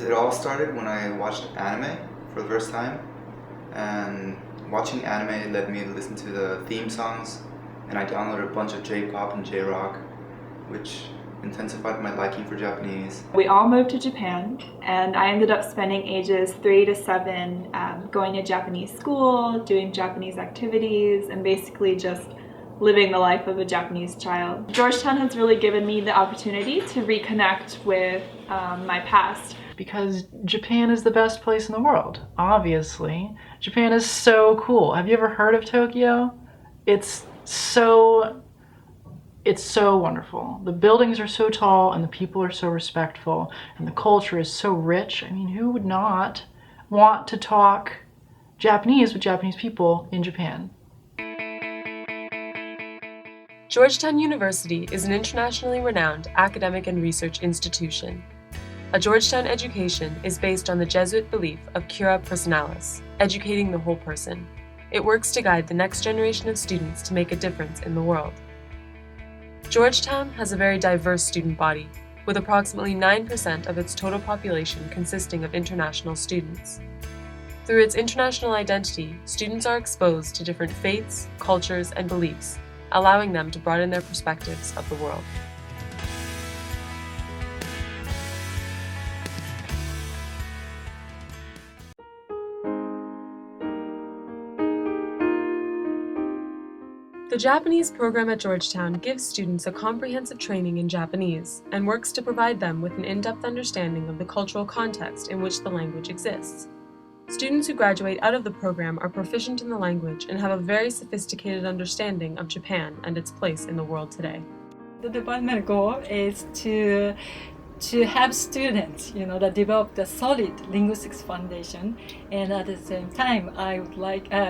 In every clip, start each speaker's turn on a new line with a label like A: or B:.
A: It all started when I watched anime for the first time, and watching anime led me to listen to the theme songs, and I downloaded a bunch of J-pop and J-rock, which intensified my liking for Japanese.
B: We all moved to Japan, and I ended up spending ages 3 to 7 going to Japanese school, doing Japanese activities, and basically just living the life of a Japanese child. Georgetown has really given me the opportunity to reconnect with my past.
C: Because Japan is the best place in the world, obviously. Japan is so cool. Have you ever heard of Tokyo? It's so wonderful. The buildings are so tall and the people are so respectful and the culture is so rich. I mean, who would not want to talk Japanese with Japanese people in Japan?
D: Georgetown University is an internationally renowned academic and research institution. A Georgetown education is based on the Jesuit belief of cura personalis, educating the whole person. It works to guide the next generation of students to make a difference in the world. Georgetown has a very diverse student body, with approximately 9% of its total population consisting of international students. Through its international identity, students are exposed to different faiths, cultures, and beliefs, allowing them to broaden their perspectives of the world. The Japanese program at Georgetown gives students a comprehensive training in Japanese and works to provide them with an in-depth understanding of the cultural context in which the language exists. Students who graduate out of the program are proficient in the language and have a very sophisticated understanding of Japan and its place in the world today.
E: The department goal is to have students, that develop the solid linguistics foundation, and at the same time,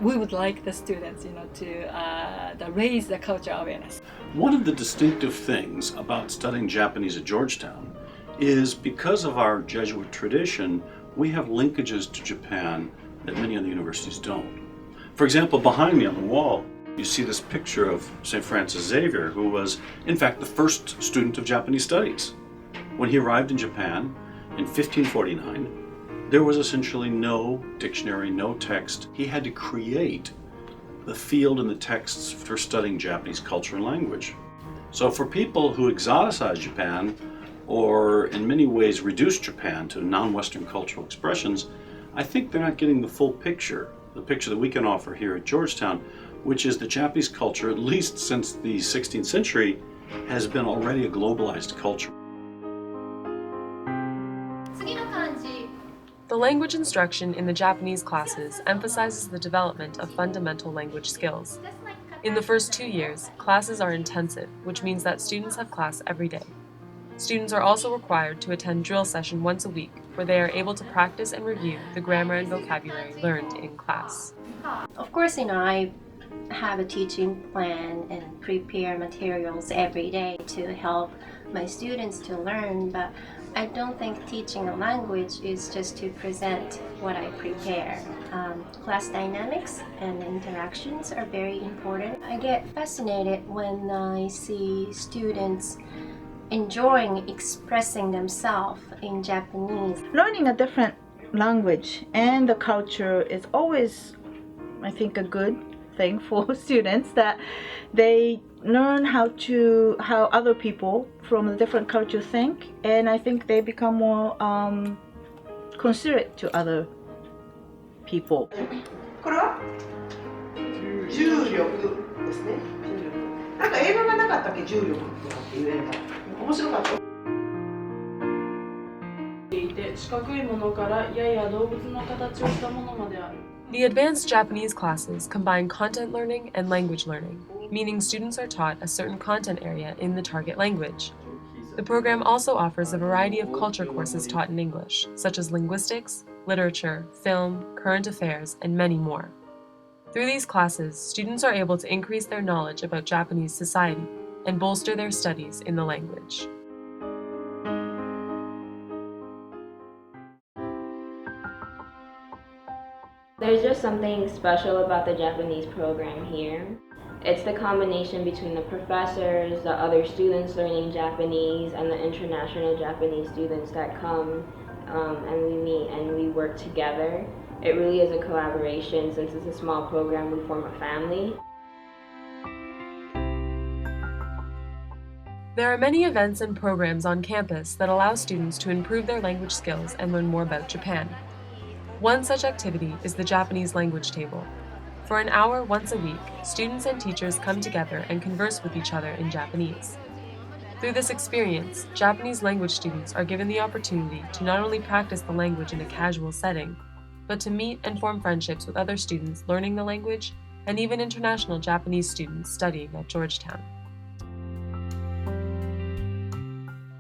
E: we would like the students, to raise the cultural awareness.
F: One of the distinctive things about studying Japanese at Georgetown is because of our Jesuit tradition, we have linkages to Japan that many other universities don't. For example, behind me on the wall, you see this picture of St. Francis Xavier, who was, in fact, the first student of Japanese studies. When he arrived in Japan in 1549, there was essentially no dictionary, no text. He had to create the field and the texts for studying Japanese culture and language. So for people who exoticize Japan, or in many ways reduce Japan to non-Western cultural expressions, I think they're not getting the full picture, the picture that we can offer here at Georgetown, which is that Japanese culture, at least since the 16th century, has been already a globalized culture.
D: The language instruction in the Japanese classes emphasizes the development of fundamental language skills. In the first 2 years, classes are intensive, which means that students have class every day. Students are also required to attend drill session once a week, where they are able to practice and review the grammar and vocabulary learned in class.
G: Of course, I have a teaching plan and prepare materials every day to help my students to learn, but I don't think teaching a language is just to present what I prepare. Class dynamics and interactions are very important. I get fascinated when I see students enjoying expressing themselves in Japanese.
H: Learning a different language and the culture is always, I think, a good thing for students, that they learn how other people from a different culture think, and I think they become more considerate to other people.
I: これは重力ですね。なんか映画がなかったっけ、重力とかっていう映画。面白かった。
C: 四角いものからやや動物の形をしたものまである。
D: The advanced Japanese classes combine content learning and language learning, meaning students are taught a certain content area in the target language. The program also offers a variety of culture courses taught in English, such as linguistics, literature, film, current affairs, and many more. Through these classes, students are able to increase their knowledge about Japanese society and bolster their studies in the language.
J: There's just something special about the Japanese program here. It's the combination between the professors, the other students learning Japanese, and the international Japanese students that come and we meet and we work together. It really is a collaboration. Since it's a small program, we form a family.
D: There are many events and programs on campus that allow students to improve their language skills and learn more about Japan. One such activity is the Japanese language table. For an hour once a week, students and teachers come together and converse with each other in Japanese. Through this experience, Japanese language students are given the opportunity to not only practice the language in a casual setting, but to meet and form friendships with other students learning the language and even international Japanese students studying at Georgetown.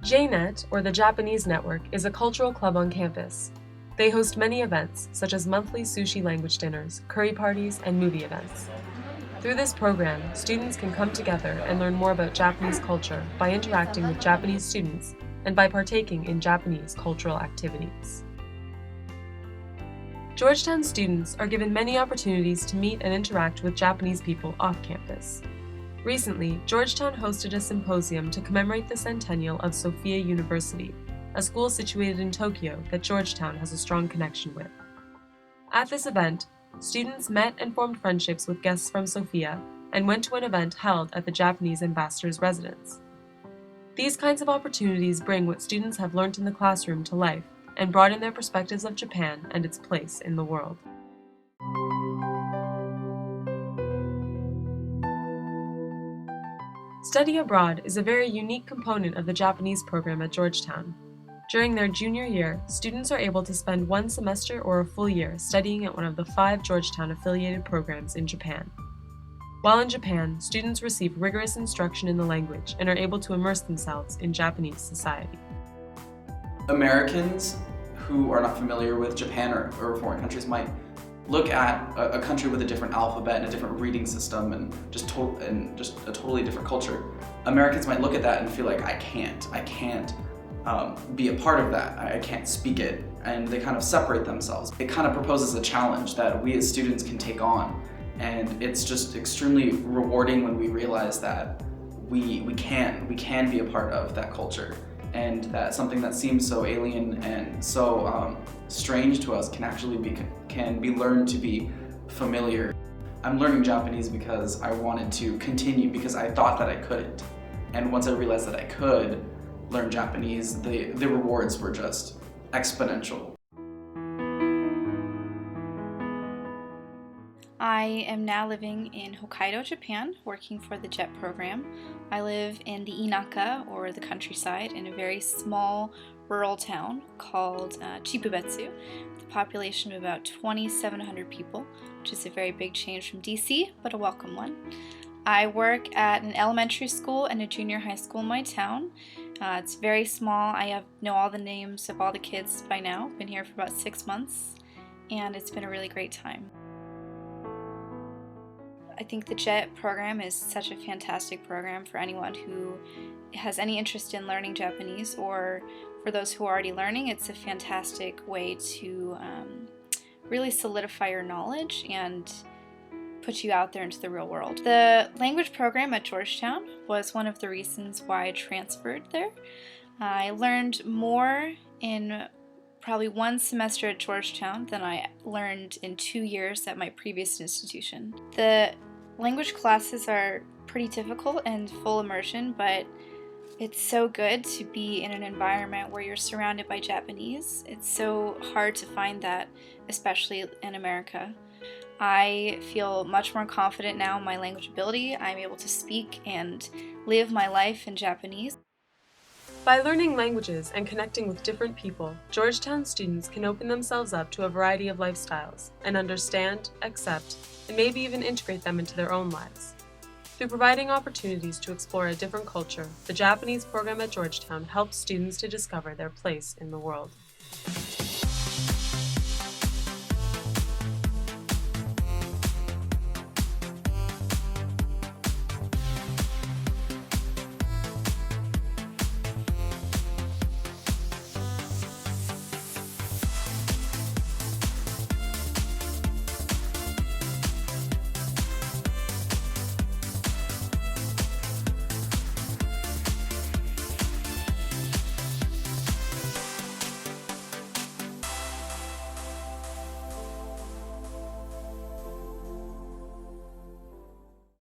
D: JNet, or the Japanese Network, is a cultural club on campus. They host many events, such as monthly sushi language dinners, curry parties, and movie events. Through this program, students can come together and learn more about Japanese culture by interacting with Japanese students and by partaking in Japanese cultural activities. Georgetown students are given many opportunities to meet and interact with Japanese people off campus. Recently, Georgetown hosted a symposium to commemorate the centennial of Sophia University, a school situated in Tokyo that Georgetown has a strong connection with. At this event, students met and formed friendships with guests from Sophia and went to an event held at the Japanese ambassador's residence. These kinds of opportunities bring what students have learned in the classroom to life and broaden their perspectives of Japan and its place in the world. Study abroad is a very unique component of the Japanese program at Georgetown. During their junior year, students are able to spend one semester or a full year studying at one of the 5 Georgetown-affiliated programs in Japan. While in Japan, students receive rigorous instruction in the language and are able to immerse themselves in Japanese society.
K: Americans who are not familiar with Japan or foreign countries might look at a country with a different alphabet and a different reading system and just a totally different culture. Americans might look at that and feel like, I can't be a part of that, I can't speak it, and they kind of separate themselves. It kind of proposes a challenge that we as students can take on, and it's just extremely rewarding when we realize that we can be a part of that culture, and that something that seems so alien and so strange to us can be learned to be familiar. I'm learning Japanese because I wanted to continue, because I thought that I couldn't. And once I realized that I could learn Japanese, the rewards were just exponential.
L: I am now living in Hokkaido, Japan, working for the JET program. I live in the inaka, or the countryside, in a very small rural town called Chibubetsu, with a population of about 2,700 people, which is a very big change from DC, but a welcome one. I work at an elementary school and a junior high school in my town. It's very small. I know all the names of all the kids by now. Been here for about 6 months, and it's been a really great time. I think the JET program is such a fantastic program for anyone who has any interest in learning Japanese, or for those who are already learning. It's a fantastic way to really solidify your knowledge and put you out there into the real world. The language program at Georgetown was one of the reasons why I transferred there. I learned more in probably 1 semester at Georgetown than I learned in 2 years at my previous institution. The language classes are pretty difficult and full immersion, but it's so good to be in an environment where you're surrounded by Japanese. It's so hard to find that, especially in America. I feel much more confident now in my language ability. I'm able to speak and live my life in Japanese.
D: By learning languages and connecting with different people, Georgetown students can open themselves up to a variety of lifestyles and understand, accept, and maybe even integrate them into their own lives. Through providing opportunities to explore a different culture, the Japanese program at Georgetown helps students to discover their place in the world.